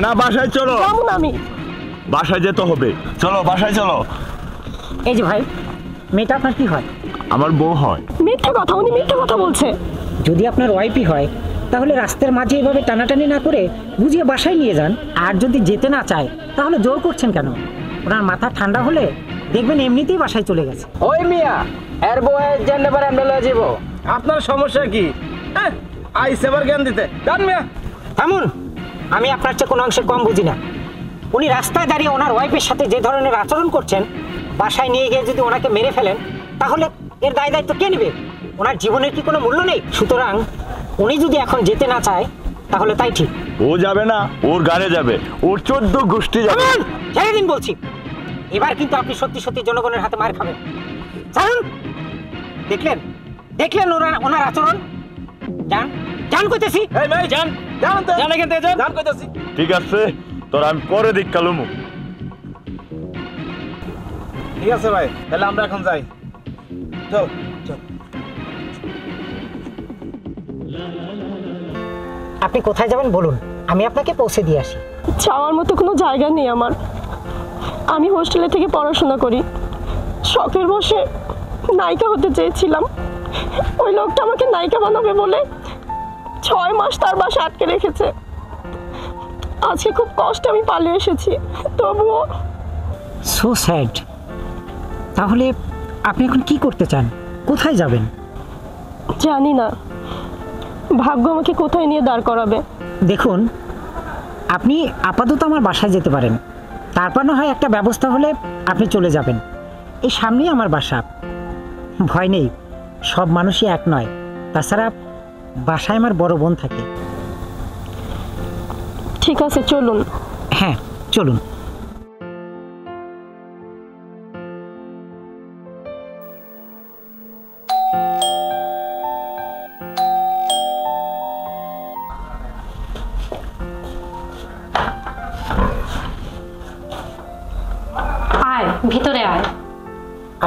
না, বাসায় চলো। আমি বাসায় যেতে হবে, চলো বাসায় চলো। এই যে ভাই, মেয়েটা আপনার কি হয়? আমার বউ হয়। মিথ্যা কথা, উনি মিথ্যা কথা বলছে। যদি আপনার ওয়াইফই হয় তাহলে রাস্তার মাঝে এভাবে টানাটানি না করে বুঝিয়ে বাসায় নিয়ে যান। আর যদি যেতে না চায় তাহলে জোর করছেন কেন? ওনার মাথা ঠান্ডা হলে দেখবেন এমনিতেই বাসায় চলে গেছে। ওই মিয়া, এর বউয়ে জানলে পারে আমরা লয়ে যাব। আপনার সমস্যা কি? আইসে বার জ্ঞান দিতে জান মিয়া। থামুন, আমি আপনার চেয়ে কোনো অংশে কম বুঝি না। উনি রাস্তায় দাঁড়িয়ে ওনার ওয়াইফের সাথে যে ধরনের আচরণ করছেন, বাসায় নিয়ে গিয়ে যদি ওনাকে মেরে ফেলেন তাহলে এর দায় দায়িত্ব কে নেবে? ওনার জীবনের কি কোনো মূল্য নেই? সুতরাং উনি যদি এখন যেতে না চায় তাহলে তাই ঠিক। ও যাবে না, ওর গাড়ি যাবে, ওর 14 গোষ্ঠী যাবে। ছেড়ে দিন বলছি। এবার কিন্তু আপনি সত্যি সত্যি জনগণের হাতে মার খাবেন। জানুন, দেখলেন দেখলেন ওনার আচরণ। যান যান কইতেছি। এই ভাই যান, যান তো, জান এখান থেকে যান, যান কইতাছি। ঠিক আছে, তোর আমি পরে দিক কালুমু। ঠিক আছে ভাই, তাহলে আমরা এখন যাই। চল চল। আপনি কোথায় যাবেন বলুন, আমি আপনাকে পৌঁছে দিয়ে আসি। যাওয়ার মতো কোনো জায়গা নেই আমার। আমি হোস্টেলে থেকে পড়াশোনা করি। শখের বসে নায়িকা হতে চেয়েছিলাম। ওই লোকটা আমাকে নায়িকা বানাবে বলে 6 মাস তার বাসা আটকে রেখেছে। আজকে খুব কষ্টে আমি পালিয়ে এসেছি, তবুও। So sad. তাহলে আপনি এখন কি করতে চান? কোথায় যাবেন? জানি না ভাগ্য আমাকে কোথায় নিয়ে দাঁড় করাবে। দেখুন, আপনি আপাতত আমার বাসায় যেতে পারেন, তারপর না হয় একটা ব্যবস্থা হলে আপনি চলে যাবেন। এই সামনেই আমার বাসা, ভয় নেই। সব মানুষই এক নয়। তাছাড়া বাসায় আমার বড় বোন থাকে। ঠিক আছে, চলুন। হ্যাঁ, চলুন। আয়, ভিতরে আয়।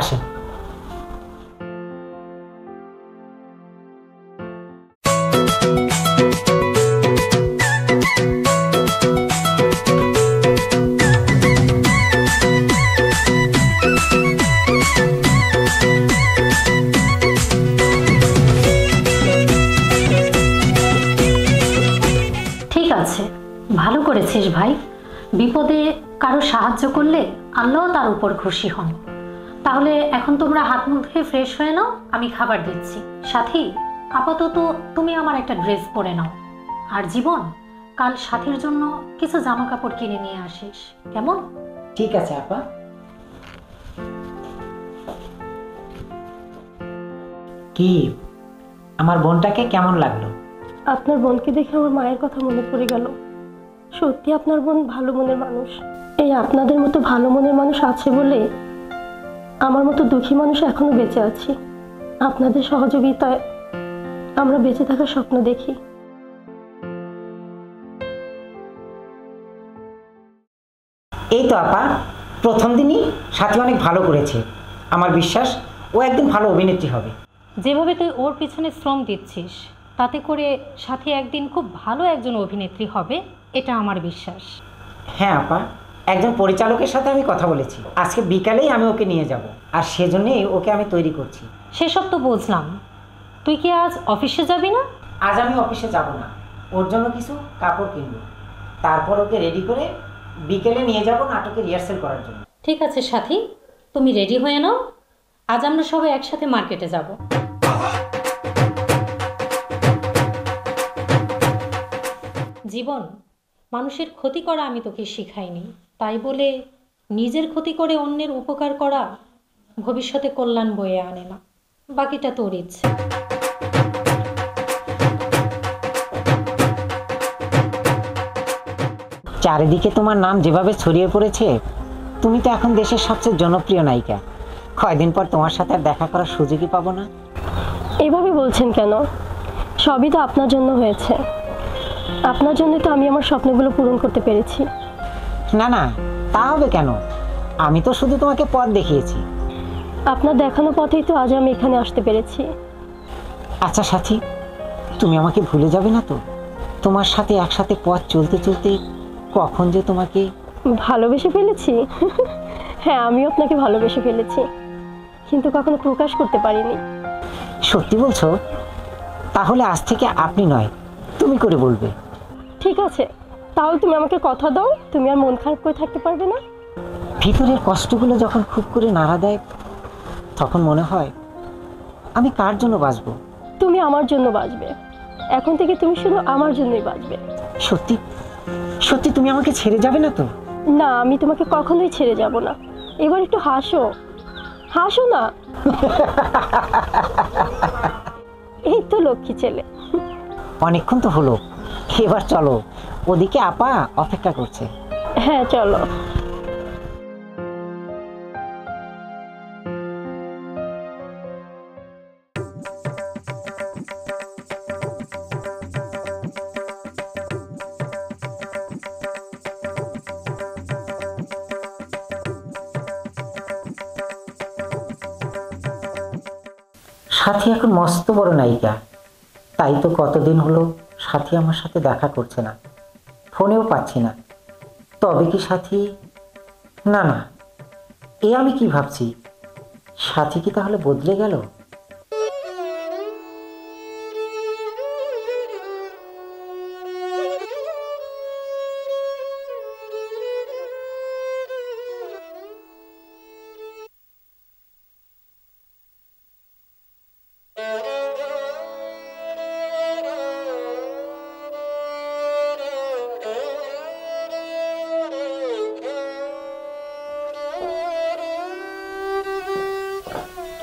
আসেন। ঠিক আছে, ভালো করেছিস ভাই। বিপদে কারো সাহায্য করলে আল্লাহ তার উপর খুশি হন। তাহলে এখন তোমরা হাত মুখ ধুয়ে ফ্রেশ হয়ে নাও, আমি খাবার দিচ্ছি। সাথী, আপাতত তুমি আমার একটা ড্রেস পরে নাও। আর জীবন, কাল সাথীর জন্য কিছু জামা কাপড় কিনে নিয়ে আসিস, কেমন? ঠিক আছে আপা। কি, আমার বোনটাকে কেমন লাগলো? আপনার বোনকে দেখে আমার মায়ের কথা মনে পড়ে গেল। সত্যি আপনার বোন ভালো মনের মানুষ। এই আপনাদের মতো ভালো মনের মানুষ আছে বলে আমার মতো দুঃখী মানুষ এখনো বেঁচে আছি। আপনাদের সহযোগিতায় আমরা বেঁচে থাকার স্বপ্ন দেখি। এই তো আপা, প্রথম দিনই সাথী অনেক ভালো করেছে। আমার বিশ্বাস ও একদিন ভালো অভিনেত্রী হবে। যেভাবে তুই ওর পিছনে শ্রম দিচ্ছিস, তাতে করে সাথী একদিন খুব ভালো একজন অভিনেত্রী হবে, এটা আমার বিশ্বাস। হ্যাঁ আপা, একজন পরিচালকের সাথে আমি কথা বলেছি। আজকে বিকালেই আমি ওকে নিয়ে যাব, আর সেজন্যই ওকে আমি তৈরি করছি। সেসব তো বুঝলাম, তুই কি আজ অফিসে যাবি না? আজ আমি অফিসে যাব না, ওর জন্য কিছু কাপড় কিনব, তারপর ওকে রেডি করে বিকেলে নিয়ে যাব নাটকে রিহার্সেল করার জন্য। ঠিক আছে সাথী, তুমি রেডি হয়ে নাও। আজ আমরা সবাই একসাথে মার্কেটে যাব। জীবন, মানুষের ক্ষতি করা আমি তোকে শিখাইনি, তাই বলে নিজের ক্ষতি করে অন্যের উপকার করা ভবিষ্যতে কল্যাণ বয়ে আনে না। বাকিটা তোর ইচ্ছে। চারিদিকে তোমার নাম যেভাবে ছড়িয়ে পড়েছে, তুমি তো এখন দেশের সবচেয়ে জনপ্রিয় নায়িকা। কয়দিন পর তোমার সাথে আর দেখা করার সুযোগই পাবো না। এভাবে বলছেন কেন? সবই তো আপনার জন্য হয়েছে। আপনার জন্য তো আমি আমার স্বপ্নগুলো পূরণ করতে পেরেছি। না না, তা হবে কেন? আমি তো শুধু তোমাকে পথ দেখিয়েছি। আপনার দেখানো পথেই তো আজ আমি এখানে আসতে পেরেছি। আচ্ছা সাথী, তুমি আমাকে ভুলে যাবে না তো? তোমার সাথে একসাথে পথ চলতে চলতে কখন যে তোমাকে ভালোবেসে ফেলেছি। হ্যাঁ, আমিও আপনাকে ভালোবেসে ফেলেছি, কিন্তু কখনো প্রকাশ করতে পারিনি। সত্যি বলছো? তাহলে আজ থেকে আপনি নয়, তুমি করে বলবে। ঠিক আছে, তাহলে তুমি আমাকে কথা দাও, তুমি আর মন খারাপ করে থাকতে পারবে না। ভিতরের কষ্টগুলো যখন খুব করে নাড়া দেয়, তখন মনে হয় আমি কার জন্য বাঁচবো। তুমি আমার জন্য বাঁচবে, এখন থেকে তুমি শুধু আমার জন্যই বাঁচবে। সত্যি সত্যি তুমি আমাকে ছেড়ে যাবে না তো? না, আমি তোমাকে কখনোই ছেড়ে যাব না। এবার একটু হাসো, হাসো না। এই তো লক্ষ্মী ছেলে। অনেকক্ষণ তো হলো, এবার চলো, ওদিকে আপা অপেক্ষা করছে। হ্যাঁ, চলো। সাথী এখন মস্ত বড় নায়িকা, তাই তো কতদিন হলো সাথী আমার সাথে দেখা করছে না, ফোনেও পাচ্ছি না। তবে কি সাথী? না না, এ আমি কি ভাবছি? সাথী কি তাহলে বদলে গেল?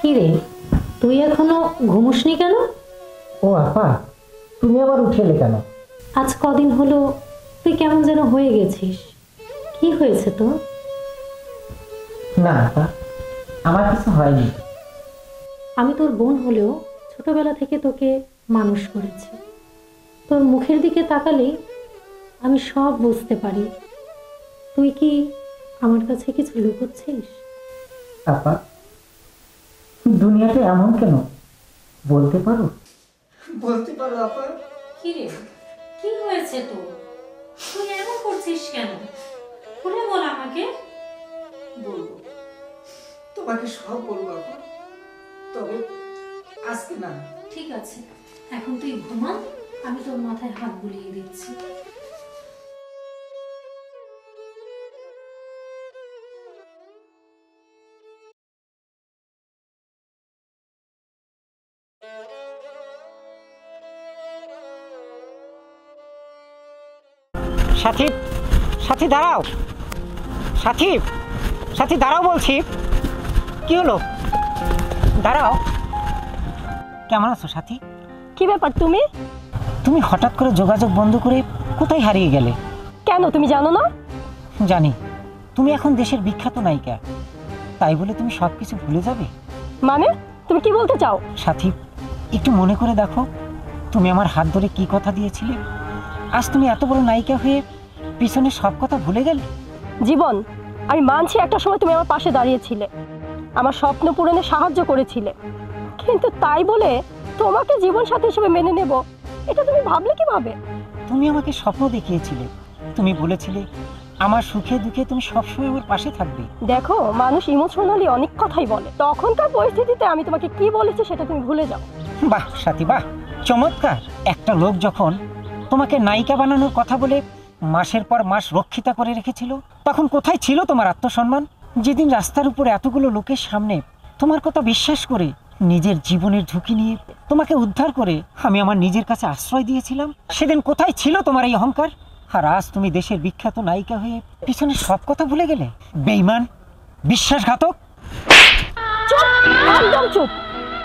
কি রে, তুই এখনো ঘুমোসনি কেন? ও আপা, তুমি আবার উঠে এলে কেন? আজ কদিন হলো তুই কেমন যেন হয়ে গেছিস। কি হয়েছে তোর? না আপা, আমার কিছু হয়নি। আমি তোর বোন হলেও ছোটবেলা থেকে তোকে মানুষ করেছি। তোর মুখের দিকে তাকালেই আমি সব বুঝতে পারি। তুই কি আমার কাছে কিছু লুকোচ্ছিস? আপা, দুনিয়াটা এমন কেন বলতে পারো? বলতে পারো আপা? কি রে, কি হয়েছে তোর? তুই এমন করছিস কেন? খুলে বল আমাকে। বলবো, তোমাকে সব বলবো আপা, তবে আজকে না। ঠিক আছে, এখন তুই ঘুমা, আমি তোর মাথায় হাত বুলিয়ে দিচ্ছি। সাথী, সাথী দাঁড়াও, সাথী, সাথী দাঁড়াও বলছি। কি হলো? দাঁড়াও। কেমন আছো সাথী? কি ব্যাপার তুমি? তুমি হঠাৎ করে যোগাযোগ বন্ধ করে কোথায় হারিয়ে গেলে? কেন, তুমি জানো না? জানি, তুমি এখন দেশের বিখ্যাত নায়িকা, তাই বলে তুমি সব কিছু ভুলে যাবে? মানে তুমি কি বলতে চাও? সাথী, একটু মনে করে দেখো, তুমি আমার হাত ধরে কি কথা দিয়েছিলে। আজ তুমি এত বড় নায়িকা হয়ে পিছনে সব কথা ভুলে গেলে। জীবন, আমি মানছি একটা সময় তুমি আমার পাশে দাঁড়িয়েছিলে, আমার স্বপ্ন পূরণে সাহায্য করেছিলে, কিন্তু তাই বলে তোমাকে জীবন সাথী হিসেবে মেনে নেব, এটা তুমি ভাবলে কিভাবে? তুমি আমাকে স্বপ্ন দেখিয়েছিলে, তুমি বলেছিলে আমার সুখে দুঃখে তুমি সবসময় আমার পাশে থাকবে। দেখো, মানুষ ইমোশনালি অনেক কথাই বলে, তখনকার পরিস্থিতিতে আমি তোমাকে কি বলেছি সেটা তুমি ভুলে যাও। বাহ সাথী, বাহ, চমৎকার। একটা লোক যখন তোমাকে নায়িকা বানানোর কথা বলে মাসের পর মাস রক্ষিতা করে রেখেছিল, তখন কোথায় ছিল তোমার আত্মসম্মান? যেদিন রাস্তার উপর এতগুলো লোকের সামনে তোমার কথা বিশ্বাস করে নিজের জীবনের ঝুঁকি নিয়ে তোমাকে উদ্ধার করে আমি আমার নিজের কাছে আশ্রয় দিয়েছিলাম, সেদিন কোথায় ছিল তোমার এই অহংকার? আর আজ তুমি দেশের বিখ্যাত নায়িকা হয়ে পিছনে সব কথা ভুলে গেলে। বেঈমান, বিশ্বাসঘাতক। চুপ, একদম চুপ।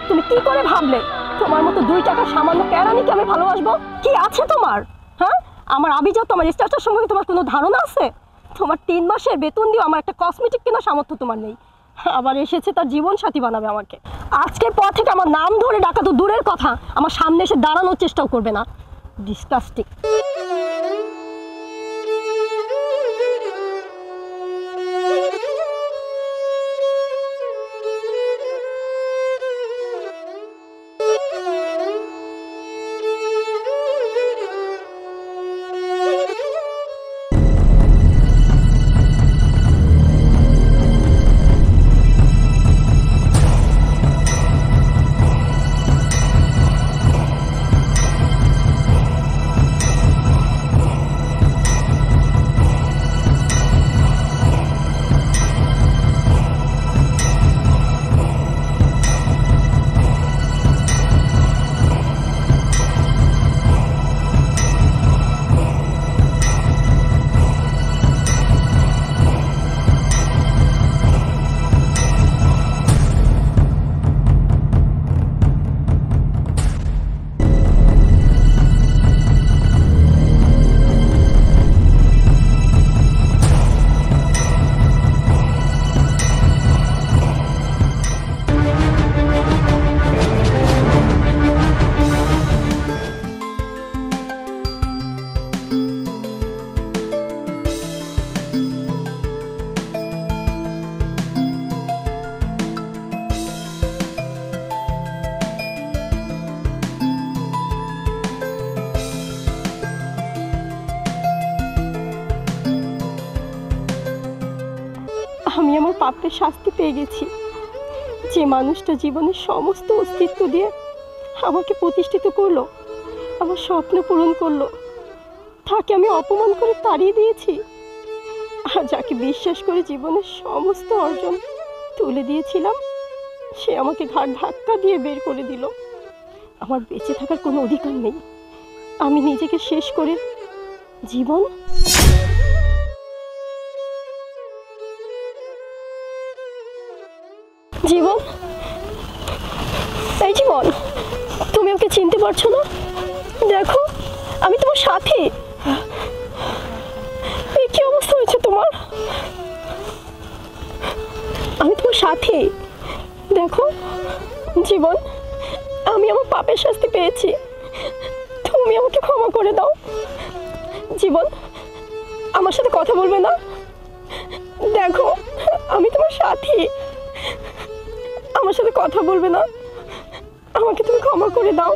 তুমি কি করে ভাবলে তোমার মতো 2 টাকার সামান্য কেরানিকে আমি ভালোবাসবো? কি আছে তোমার? হ্যাঁ, আমার আভিজাত, তোমার স্ট্যাটাস সম্পর্কে তোমার কোনো ধারণা আছে? তোমার 3 মাসের বেতন দিয়ে আমার একটা কসমেটিক কেনার সামর্থ্য তোমার নেই, আবার এসেছে তার জীবন সাথী বানাবে আমাকে। আজকের পর থেকে আমার নাম ধরে ডাকা তো দূরের কথা, আমার সামনে এসে দাঁড়ানোর চেষ্টাও করবে না। ডিসকাস্টিং। পাপের শাস্তি পেয়ে গেছি। যে মানুষটা জীবনের সমস্ত অস্তিত্ব দিয়ে আমাকে প্রতিষ্ঠিত করলো, আমার স্বপ্ন পূরণ করলো, তাকে আমি অপমান করে তাড়িয়ে দিয়েছি। আর যাকে বিশ্বাস করে জীবনের সমস্ত অর্জন তুলে দিয়েছিলাম, সে আমাকে ঘাট ধাক্কা দিয়ে বের করে দিল। আমার বেঁচে থাকার কোনো অধিকার নেই। আমি নিজেকে শেষ করে জীবন জীবন এই জীবন, তুমি ওকে চিনতে পারছো না? দেখো, আমি তোমার সাথে। এই কি অবস্থা হয়েছে তোমার? আমি তোমার সাথে। দেখো জীবন, আমি আমার পাপের শাস্তি পেয়েছি, তুমি আমাকে ক্ষমা করে দাও। জীবন, আমার সাথে কথা বলবে না? দেখো, আমি তোমার সাথী, আমার সাথে কথা বলবে না? আমাকে তুমি ক্ষমা করে দাও।